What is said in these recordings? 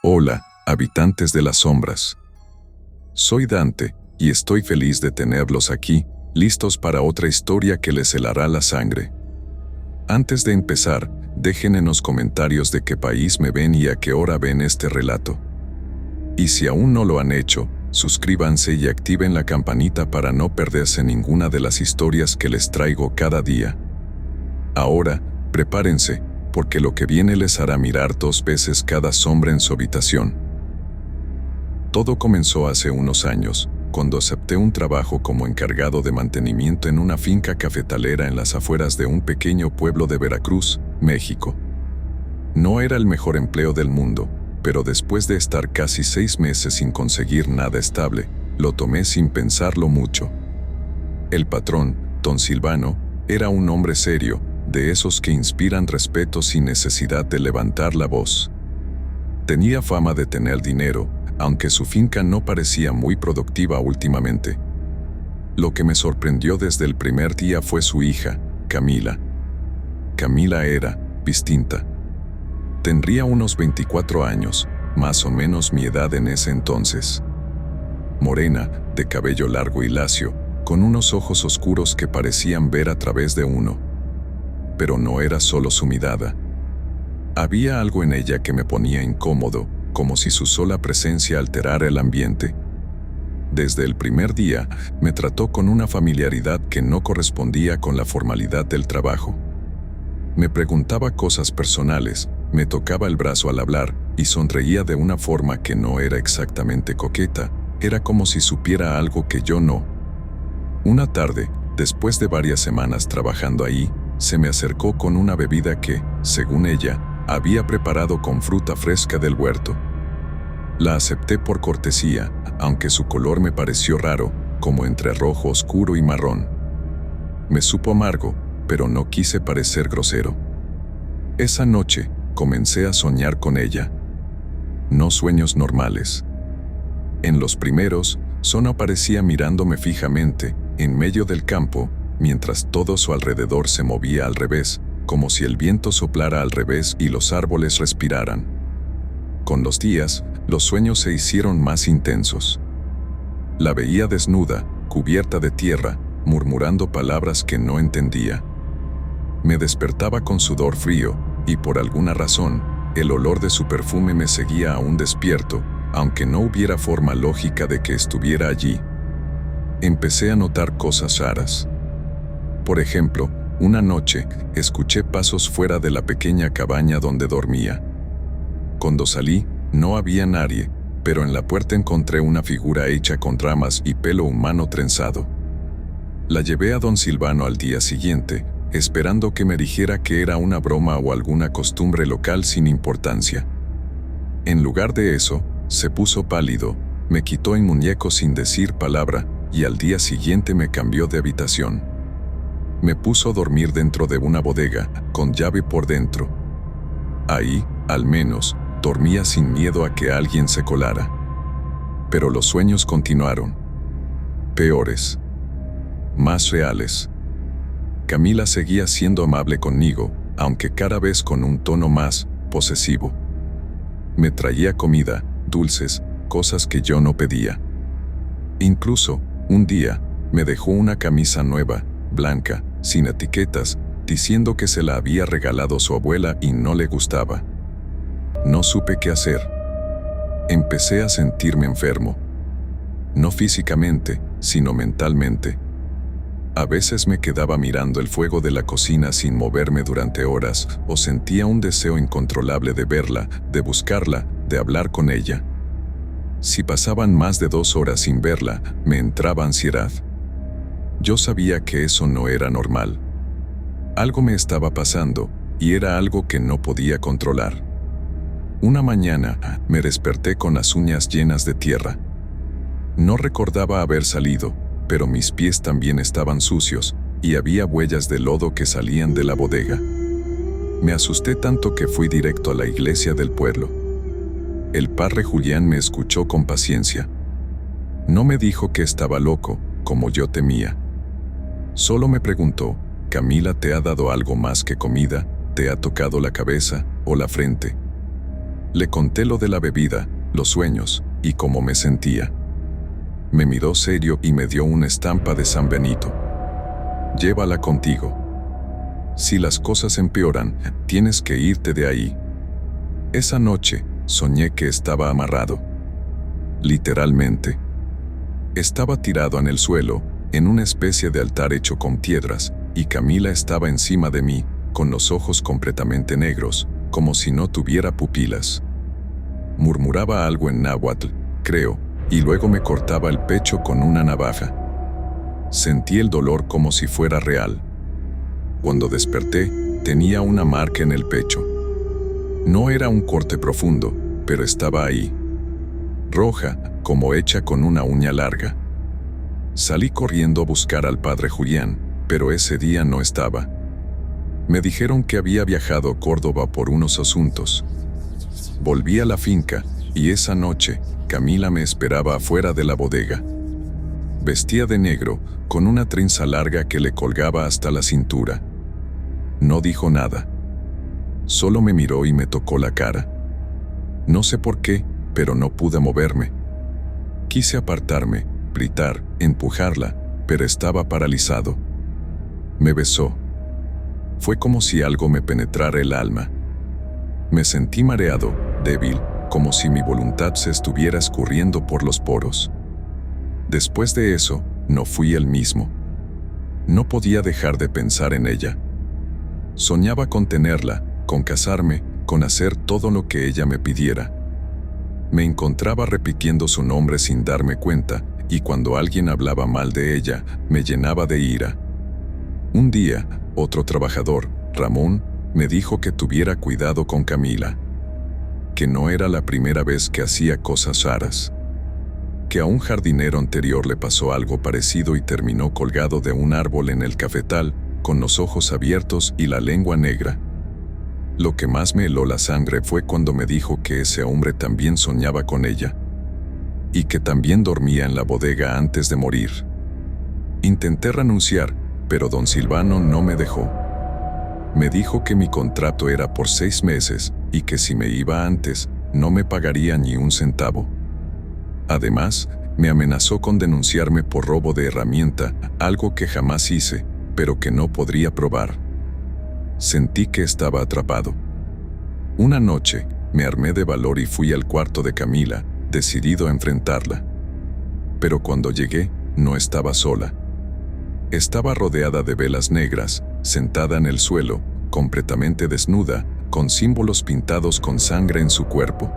Hola, habitantes de las sombras. Soy Dante, y estoy feliz de tenerlos aquí, listos para otra historia que les helará la sangre. Antes de empezar, dejen en los comentarios de qué país me ven y a qué hora ven este relato. Y si aún no lo han hecho, suscríbanse y activen la campanita para no perderse ninguna de las historias que les traigo cada día. Ahora, prepárense, porque lo que viene les hará mirar 2 veces cada sombra en su habitación. Todo comenzó hace unos años, cuando acepté un trabajo como encargado de mantenimiento en una finca cafetalera en las afueras de un pequeño pueblo de Veracruz, México. No era el mejor empleo del mundo, pero después de estar casi 6 meses sin conseguir nada estable, lo tomé sin pensarlo mucho. El patrón, don Silvano, era un hombre serio, de esos que inspiran respeto sin necesidad de levantar la voz. Tenía fama de tener dinero, aunque su finca no parecía muy productiva últimamente. Lo que me sorprendió desde el primer día fue su hija, Camila. Camila era distinta. Tendría unos 24 años, más o menos mi edad en ese entonces. Morena, de cabello largo y lacio, con unos ojos oscuros que parecían ver a través de uno. Pero no era solo su mirada. Había algo en ella que me ponía incómodo, como si su sola presencia alterara el ambiente. Desde el primer día, me trató con una familiaridad que no correspondía con la formalidad del trabajo. Me preguntaba cosas personales, me tocaba el brazo al hablar y sonreía de una forma que no era exactamente coqueta, era como si supiera algo que yo no. Una tarde, después de varias semanas trabajando ahí, se me acercó con una bebida que, según ella, había preparado con fruta fresca del huerto. La acepté por cortesía, aunque su color me pareció raro, como entre rojo oscuro y marrón. Me supo amargo, pero no quise parecer grosero. Esa noche, comencé a soñar con ella. No sueños normales. En los primeros, solo aparecía mirándome fijamente, en medio del campo, mientras todo su alrededor se movía al revés, como si el viento soplara al revés y los árboles respiraran. Con los días, los sueños se hicieron más intensos. La veía desnuda, cubierta de tierra, murmurando palabras que no entendía. Me despertaba con sudor frío, y por alguna razón, el olor de su perfume me seguía aún despierto, aunque no hubiera forma lógica de que estuviera allí. Empecé a notar cosas raras. Por ejemplo, una noche, escuché pasos fuera de la pequeña cabaña donde dormía. Cuando salí, no había nadie, pero en la puerta encontré una figura hecha con ramas y pelo humano trenzado. La llevé a don Silvano al día siguiente, esperando que me dijera que era una broma o alguna costumbre local sin importancia. En lugar de eso, se puso pálido, me quitó el muñeco sin decir palabra, y al día siguiente me cambió de habitación. Me puso a dormir dentro de una bodega, con llave por dentro. Ahí, al menos, dormía sin miedo a que alguien se colara. Pero los sueños continuaron. Peores. Más reales. Camila seguía siendo amable conmigo, aunque cada vez con un tono más posesivo. Me traía comida, dulces, cosas que yo no pedía. Incluso, un día, me dejó una camisa nueva, blanca, sin etiquetas, diciendo que se la había regalado su abuela y no le gustaba. No supe qué hacer. Empecé a sentirme enfermo. No físicamente, sino mentalmente. A veces me quedaba mirando el fuego de la cocina sin moverme durante horas, o sentía un deseo incontrolable de verla, de buscarla, de hablar con ella. Si pasaban más de 2 horas sin verla, me entraba ansiedad. Yo sabía que eso no era normal. Algo me estaba pasando, y era algo que no podía controlar. Una mañana, me desperté con las uñas llenas de tierra. No recordaba haber salido, pero mis pies también estaban sucios, y había huellas de lodo que salían de la bodega. Me asusté tanto que fui directo a la iglesia del pueblo. El padre Julián me escuchó con paciencia. No me dijo que estaba loco, como yo temía. Solo me preguntó, ¿Camila te ha dado algo más que comida? ¿Te ha tocado la cabeza o la frente? Le conté lo de la bebida, los sueños, y cómo me sentía. Me miró serio y me dio una estampa de San Benito. Llévala contigo. Si las cosas empeoran, tienes que irte de ahí. Esa noche, soñé que estaba amarrado. Literalmente. Estaba tirado en el suelo, en una especie de altar hecho con piedras, y Camila estaba encima de mí, con los ojos completamente negros, como si no tuviera pupilas. Murmuraba algo en náhuatl, creo, y luego me cortaba el pecho con una navaja. Sentí el dolor como si fuera real. Cuando desperté, tenía una marca en el pecho. No era un corte profundo, pero estaba ahí. Roja, como hecha con una uña larga. Salí corriendo a buscar al padre Julián, pero ese día no estaba. Me dijeron que había viajado a Córdoba por unos asuntos. Volví a la finca, y esa noche, Camila me esperaba afuera de la bodega. Vestía de negro, con una trenza larga que le colgaba hasta la cintura. No dijo nada. Solo me miró y me tocó la cara. No sé por qué, pero no pude moverme. Quise apartarme, gritar, empujarla, pero estaba paralizado. Me besó. Fue como si algo me penetrara el alma. Me sentí mareado, débil, como si mi voluntad se estuviera escurriendo por los poros. Después de eso, no fui el mismo. No podía dejar de pensar en ella. Soñaba con tenerla, con casarme, con hacer todo lo que ella me pidiera. Me encontraba repitiendo su nombre sin darme cuenta, y cuando alguien hablaba mal de ella, me llenaba de ira. Un día, otro trabajador, Ramón, me dijo que tuviera cuidado con Camila. Que no era la primera vez que hacía cosas raras. Que a un jardinero anterior le pasó algo parecido y terminó colgado de un árbol en el cafetal, con los ojos abiertos y la lengua negra. Lo que más me heló la sangre fue cuando me dijo que ese hombre también soñaba con ella. Y que también dormía en la bodega antes de morir. Intenté renunciar, pero don Silvano no me dejó. Me dijo que mi contrato era por 6 meses y que si me iba antes, no me pagaría ni un centavo. Además, me amenazó con denunciarme por robo de herramienta, algo que jamás hice, pero que no podría probar. Sentí que estaba atrapado. Una noche, me armé de valor y fui al cuarto de Camila, decidido a enfrentarla. Pero cuando llegué, no estaba sola. Estaba rodeada de velas negras, sentada en el suelo, completamente desnuda, con símbolos pintados con sangre en su cuerpo.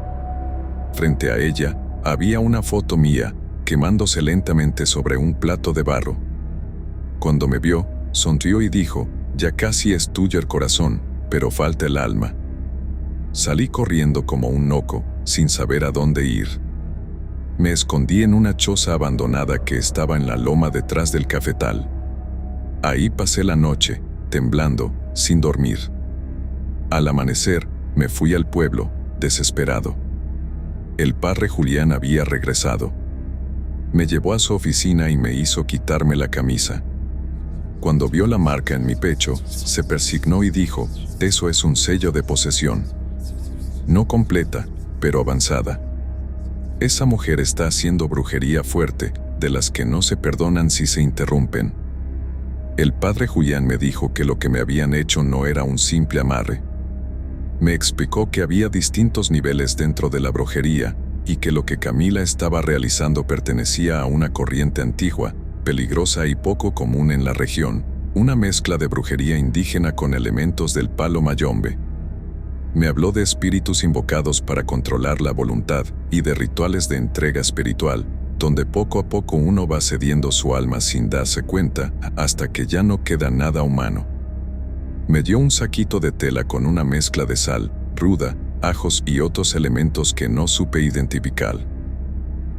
Frente a ella, había una foto mía, quemándose lentamente sobre un plato de barro. Cuando me vio, sonrió y dijo: «Ya casi es tuyo el corazón, pero falta el alma». Salí corriendo como un loco, sin saber a dónde ir. Me escondí en una choza abandonada que estaba en la loma detrás del cafetal. Ahí pasé la noche, temblando, sin dormir. Al amanecer, me fui al pueblo, desesperado. El padre Julián había regresado. Me llevó a su oficina y me hizo quitarme la camisa. Cuando vio la marca en mi pecho, se persignó y dijo: «Eso es un sello de posesión. No completa, pero avanzada. Esa mujer está haciendo brujería fuerte, de las que no se perdonan si se interrumpen». El padre Julián me dijo que lo que me habían hecho no era un simple amarre. Me explicó que había distintos niveles dentro de la brujería, y que lo que Camila estaba realizando pertenecía a una corriente antigua, peligrosa y poco común en la región, una mezcla de brujería indígena con elementos del palo mayombe. Me habló de espíritus invocados para controlar la voluntad y de rituales de entrega espiritual, donde poco a poco uno va cediendo su alma sin darse cuenta, hasta que ya no queda nada humano. Me dio un saquito de tela con una mezcla de sal, ruda, ajos y otros elementos que no supe identificar.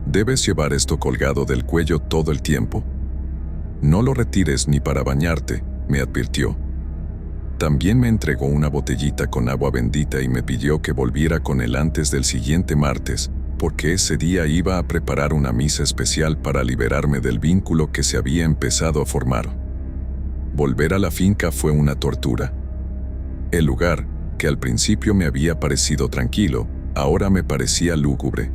«Debes llevar esto colgado del cuello todo el tiempo. No lo retires ni para bañarte», me advirtió. También me entregó una botellita con agua bendita y me pidió que volviera con él antes del siguiente martes, porque ese día iba a preparar una misa especial para liberarme del vínculo que se había empezado a formar. Volver a la finca fue una tortura. El lugar, que al principio me había parecido tranquilo, ahora me parecía lúgubre.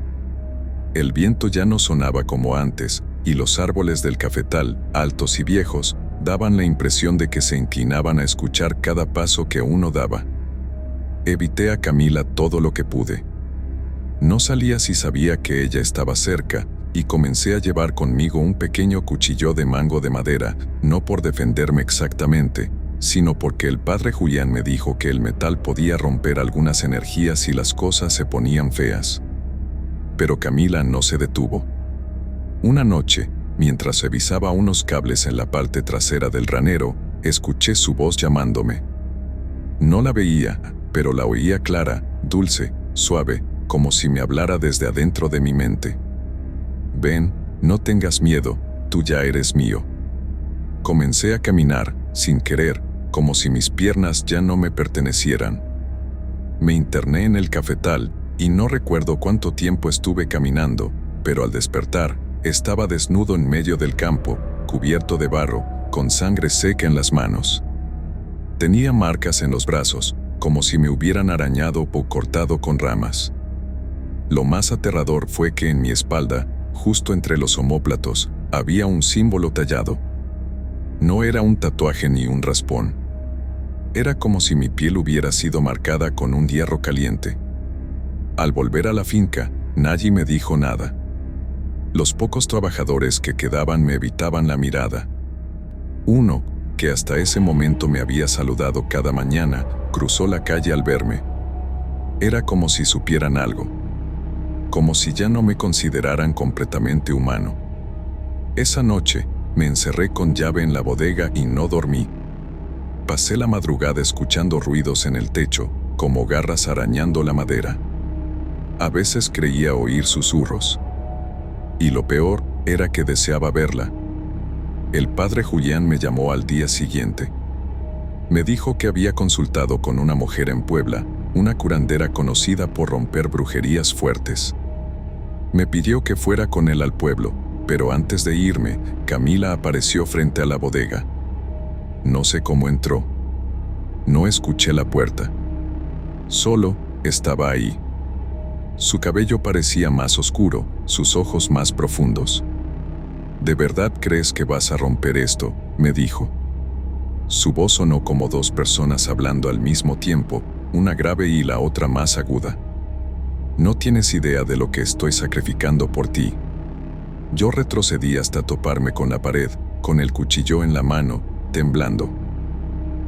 El viento ya no sonaba como antes, y los árboles del cafetal, altos y viejos, daban la impresión de que se inclinaban a escuchar cada paso que uno daba. Evité a Camila todo lo que pude. No salía si sabía que ella estaba cerca, y comencé a llevar conmigo un pequeño cuchillo de mango de madera, no por defenderme exactamente, sino porque el padre Julián me dijo que el metal podía romper algunas energías si las cosas se ponían feas. Pero Camila no se detuvo. Una noche, mientras revisaba unos cables en la parte trasera del ranero, escuché su voz llamándome. No la veía, pero la oía clara, dulce, suave, como si me hablara desde adentro de mi mente. Ven, no tengas miedo, tú ya eres mío. Comencé a caminar, sin querer, como si mis piernas ya no me pertenecieran. Me interné en el cafetal, y no recuerdo cuánto tiempo estuve caminando, pero al despertar, estaba desnudo en medio del campo, cubierto de barro, con sangre seca en las manos. Tenía marcas en los brazos, como si me hubieran arañado o cortado con ramas. Lo más aterrador fue que en mi espalda, justo entre los omóplatos, había un símbolo tallado. No era un tatuaje ni un raspón. Era como si mi piel hubiera sido marcada con un hierro caliente. Al volver a la finca, nadie me dijo nada. Los pocos trabajadores que quedaban me evitaban la mirada. Uno, que hasta ese momento me había saludado cada mañana, cruzó la calle al verme. Era como si supieran algo. Como si ya no me consideraran completamente humano. Esa noche, me encerré con llave en la bodega y no dormí. Pasé la madrugada escuchando ruidos en el techo, como garras arañando la madera. A veces creía oír susurros. Y lo peor era que deseaba verla. El padre Julián me llamó al día siguiente. Me dijo que había consultado con una mujer en Puebla, una curandera conocida por romper brujerías fuertes. Me pidió que fuera con él al pueblo, pero antes de irme, Camila apareció frente a la bodega. No sé cómo entró. No escuché la puerta. Solo estaba ahí. Su cabello parecía más oscuro, sus ojos más profundos. ¿De verdad crees que vas a romper esto?, me dijo. Su voz sonó como dos personas hablando al mismo tiempo, una grave y la otra más aguda. No tienes idea de lo que estoy sacrificando por ti. Yo retrocedí hasta toparme con la pared, con el cuchillo en la mano, temblando.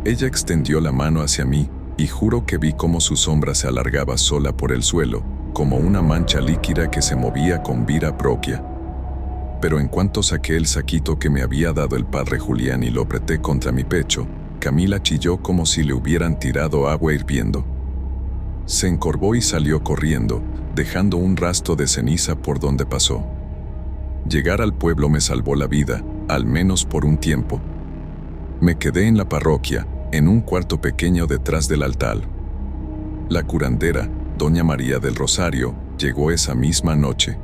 Ella extendió la mano hacia mí, y juro que vi cómo su sombra se alargaba sola por el suelo, como una mancha líquida que se movía con vida propia. Pero en cuanto saqué el saquito que me había dado el padre Julián y lo apreté contra mi pecho, Camila chilló como si le hubieran tirado agua hirviendo. Se encorvó y salió corriendo, dejando un rastro de ceniza por donde pasó. Llegar al pueblo me salvó la vida, al menos por un tiempo. Me quedé en la parroquia, en un cuarto pequeño detrás del altar. La curandera, doña María del Rosario, llegó esa misma noche.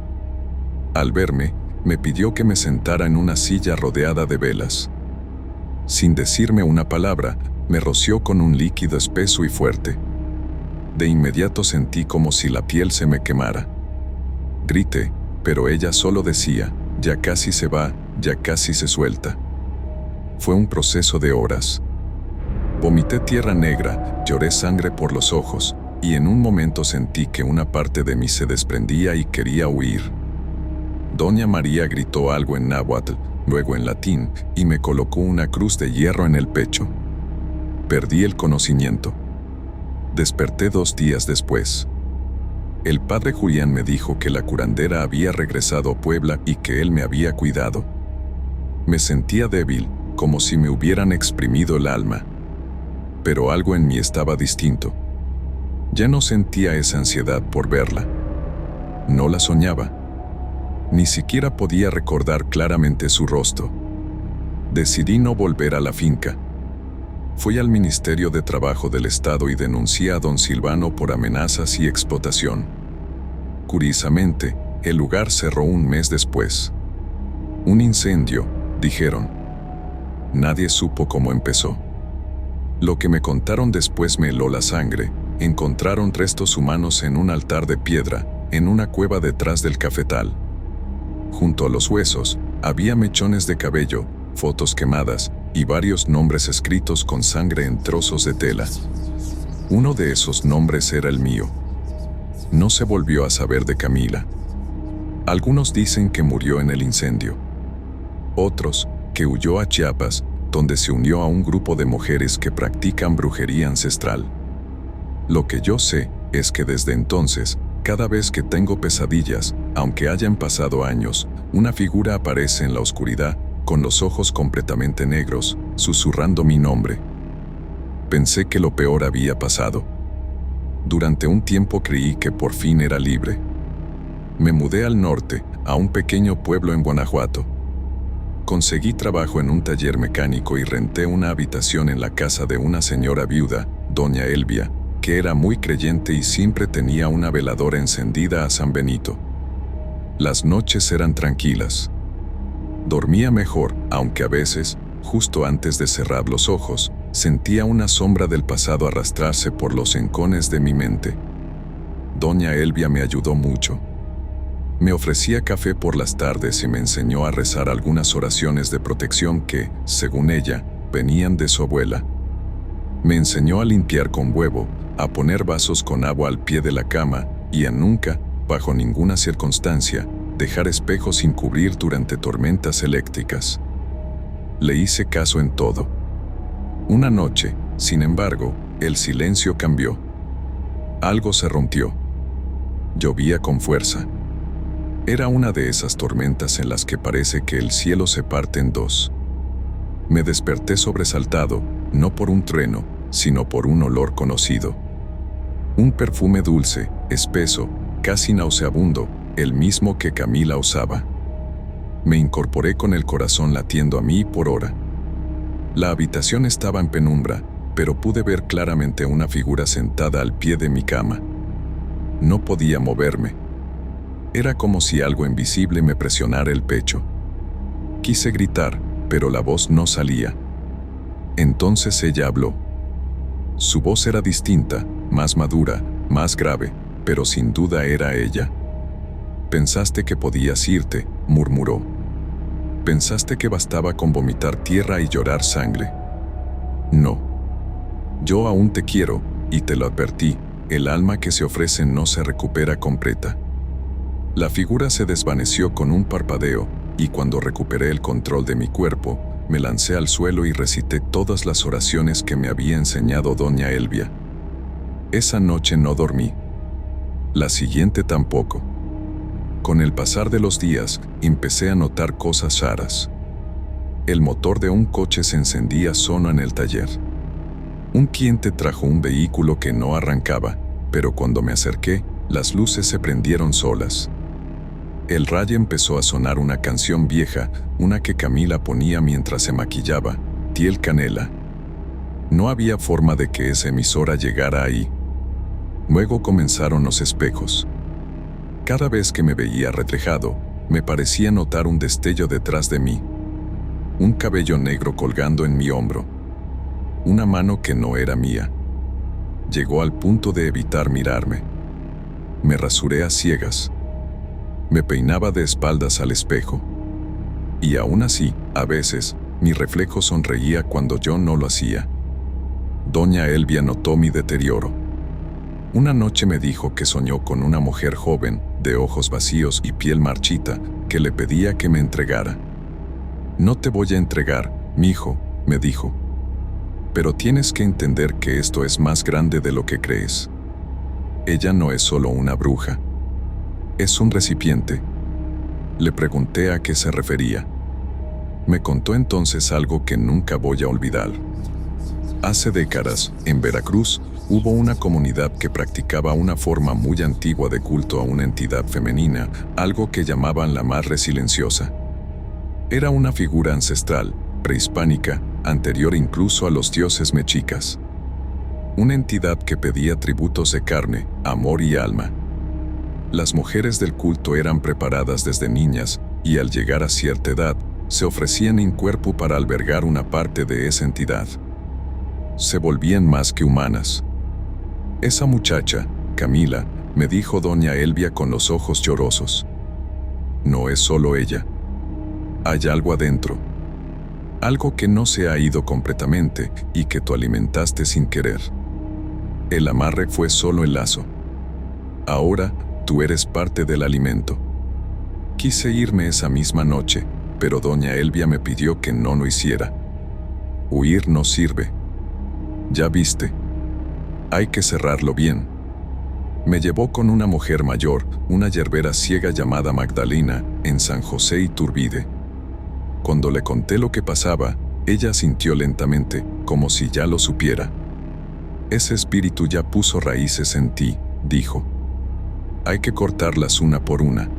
Al verme, me pidió que me sentara en una silla rodeada de velas. Sin decirme una palabra, me roció con un líquido espeso y fuerte. De inmediato sentí como si la piel se me quemara. Grité, pero ella solo decía, ya casi se va, ya casi se suelta. Fue un proceso de horas. Vomité tierra negra, lloré sangre por los ojos, y en un momento sentí que una parte de mí se desprendía y quería huir. Doña María gritó algo en náhuatl, luego en latín, y me colocó una cruz de hierro en el pecho. Perdí el conocimiento. Desperté 2 días después. El padre Julián me dijo que la curandera había regresado a Puebla y que él me había cuidado. Me sentía débil, como si me hubieran exprimido el alma. Pero algo en mí estaba distinto. Ya no sentía esa ansiedad por verla. No la soñaba. Ni siquiera podía recordar claramente su rostro. Decidí no volver a la finca. Fui al Ministerio de Trabajo del Estado y denuncié a don Silvano por amenazas y explotación. Curiosamente, el lugar cerró un mes después. Un incendio, dijeron. Nadie supo cómo empezó. Lo que me contaron después me heló la sangre, encontraron restos humanos en un altar de piedra, en una cueva detrás del cafetal. Junto a los huesos, había mechones de cabello, fotos quemadas y varios nombres escritos con sangre en trozos de tela. Uno de esos nombres era el mío. No se volvió a saber de Camila. Algunos dicen que murió en el incendio. Otros, que huyó a Chiapas, donde se unió a un grupo de mujeres que practican brujería ancestral. Lo que yo sé es que desde entonces, cada vez que tengo pesadillas, aunque hayan pasado años, una figura aparece en la oscuridad, con los ojos completamente negros, susurrando mi nombre. Pensé que lo peor había pasado. Durante un tiempo creí que por fin era libre. Me mudé al norte, a un pequeño pueblo en Guanajuato. Conseguí trabajo en un taller mecánico y renté una habitación en la casa de una señora viuda, doña Elvia, que era muy creyente y siempre tenía una veladora encendida a San Benito. Las noches eran tranquilas. Dormía mejor, aunque a veces, justo antes de cerrar los ojos, sentía una sombra del pasado arrastrarse por los encones de mi mente. Doña Elvia me ayudó mucho. Me ofrecía café por las tardes y me enseñó a rezar algunas oraciones de protección que, según ella, venían de su abuela. Me enseñó a limpiar con huevo, a poner vasos con agua al pie de la cama y a nunca, bajo ninguna circunstancia, dejar espejos sin cubrir durante tormentas eléctricas. Le hice caso en todo. Una noche, sin embargo, el silencio cambió. Algo se rompió. Llovía con fuerza. Era una de esas tormentas en las que parece que el cielo se parte en dos. Me desperté sobresaltado, no por un trueno, sino por un olor conocido. Un perfume dulce, espeso, casi nauseabundo, el mismo que Camila usaba. Me incorporé con el corazón latiendo a mí por hora. La habitación estaba en penumbra, pero pude ver claramente una figura sentada al pie de mi cama. No podía moverme. Era como si algo invisible me presionara el pecho. Quise gritar, pero la voz no salía. Entonces ella habló. Su voz era distinta, más madura, más grave, pero sin duda era ella. «Pensaste que podías irte», murmuró. «Pensaste que bastaba con vomitar tierra y llorar sangre. No. Yo aún te quiero, y te lo advertí, el alma que se ofrece no se recupera completa». La figura se desvaneció con un parpadeo, y cuando recuperé el control de mi cuerpo, me lancé al suelo y recité todas las oraciones que me había enseñado doña Elvia. Esa noche no dormí. La siguiente tampoco. Con el pasar de los días, empecé a notar cosas raras. El motor de un coche se encendía solo en el taller. Un cliente trajo un vehículo que no arrancaba, pero cuando me acerqué, las luces se prendieron solas. El radio empezó a sonar una canción vieja, una que Camila ponía mientras se maquillaba, Tiel Canela. No había forma de que esa emisora llegara ahí. Luego comenzaron los espejos. Cada vez que me veía reflejado, me parecía notar un destello detrás de mí. Un cabello negro colgando en mi hombro. Una mano que no era mía. Llegó al punto de evitar mirarme. Me rasuré a ciegas. Me peinaba de espaldas al espejo. Y aún así, a veces, mi reflejo sonreía cuando yo no lo hacía. Doña Elvia notó mi deterioro. Una noche me dijo que soñó con una mujer joven, de ojos vacíos y piel marchita, que le pedía que me entregara. «No te voy a entregar, mijo», me dijo. «Pero tienes que entender que esto es más grande de lo que crees. Ella no es solo una bruja. Es un recipiente». Le pregunté a qué se refería. Me contó entonces algo que nunca voy a olvidar. Hace décadas, en Veracruz, hubo una comunidad que practicaba una forma muy antigua de culto a una entidad femenina, algo que llamaban la Madre Silenciosa. Era una figura ancestral, prehispánica, anterior incluso a los dioses mexicas. Una entidad que pedía tributos de carne, amor y alma. Las mujeres del culto eran preparadas desde niñas, y al llegar a cierta edad, se ofrecían en cuerpo para albergar una parte de esa entidad. Se volvían más que humanas. Esa muchacha, Camila, me dijo doña Elvia con los ojos llorosos. No es solo ella. Hay algo adentro. Algo que no se ha ido completamente y que tú alimentaste sin querer. El amarre fue solo el lazo. Ahora, tú eres parte del alimento. Quise irme esa misma noche, pero doña Elvia me pidió que no lo hiciera. Huir no sirve. Ya viste. Hay que cerrarlo bien. Me llevó con una mujer mayor, una yerbera ciega llamada Magdalena, en San José Iturbide. Cuando le conté lo que pasaba, ella asintió lentamente, como si ya lo supiera. Ese espíritu ya puso raíces en ti, dijo. Hay que cortarlas una por una.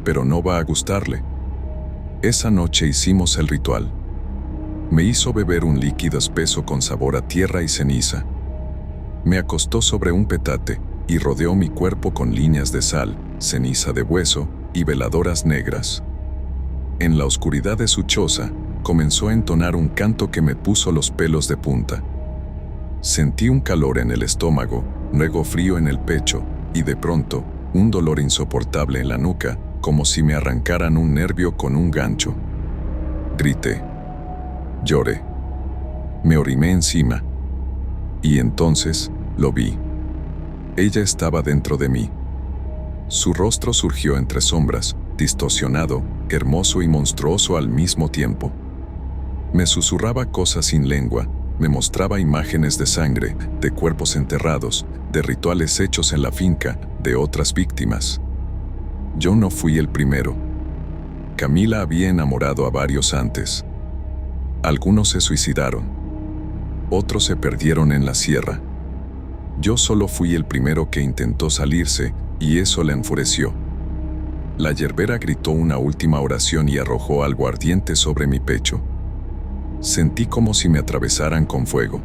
Pero no va a gustarle. Esa noche hicimos el ritual. Me hizo beber un líquido espeso con sabor a tierra y ceniza. Me acostó sobre un petate y rodeó mi cuerpo con líneas de sal, ceniza de hueso y veladoras negras. En la oscuridad de su choza, comenzó a entonar un canto que me puso los pelos de punta. Sentí un calor en el estómago, luego frío en el pecho, y de pronto, un dolor insoportable en la nuca, como si me arrancaran un nervio con un gancho. Grité. Lloré. Me orimé encima. Y entonces, lo vi. Ella estaba dentro de mí. Su rostro surgió entre sombras, distorsionado, hermoso y monstruoso al mismo tiempo. Me susurraba cosas sin lengua, me mostraba imágenes de sangre, de cuerpos enterrados, de rituales hechos en la finca, de otras víctimas. Yo no fui el primero. Camila había enamorado a varios antes. Algunos se suicidaron. Otros se perdieron en la sierra. Yo solo fui el primero que intentó salirse, y eso la enfureció. La yerbera gritó una última oración y arrojó algo ardiente sobre mi pecho. Sentí como si me atravesaran con fuego.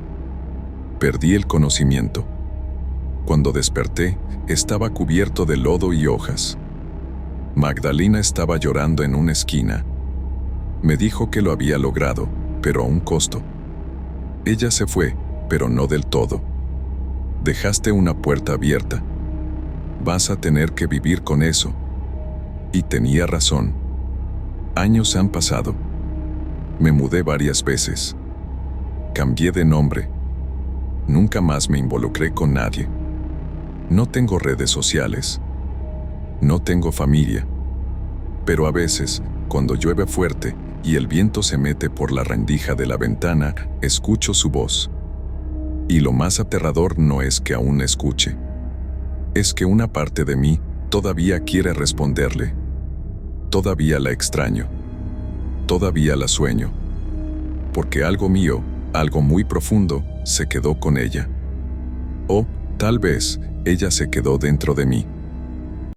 Perdí el conocimiento. Cuando desperté, estaba cubierto de lodo y hojas. Magdalena estaba llorando en una esquina. Me dijo que lo había logrado, pero a un costo. Ella se fue, pero no del todo. Dejaste una puerta abierta. Vas a tener que vivir con eso. Y tenía razón. Años han pasado. Me mudé varias veces. Cambié de nombre. Nunca más me involucré con nadie. No tengo redes sociales. No tengo familia. Pero a veces, cuando llueve fuerte y el viento se mete por la rendija de la ventana, escucho su voz. Y lo más aterrador no es que aún escuche. Es que una parte de mí todavía quiere responderle. Todavía la extraño. Todavía la sueño. Porque algo mío, algo muy profundo, se quedó con ella. O, tal vez, ella se quedó dentro de mí.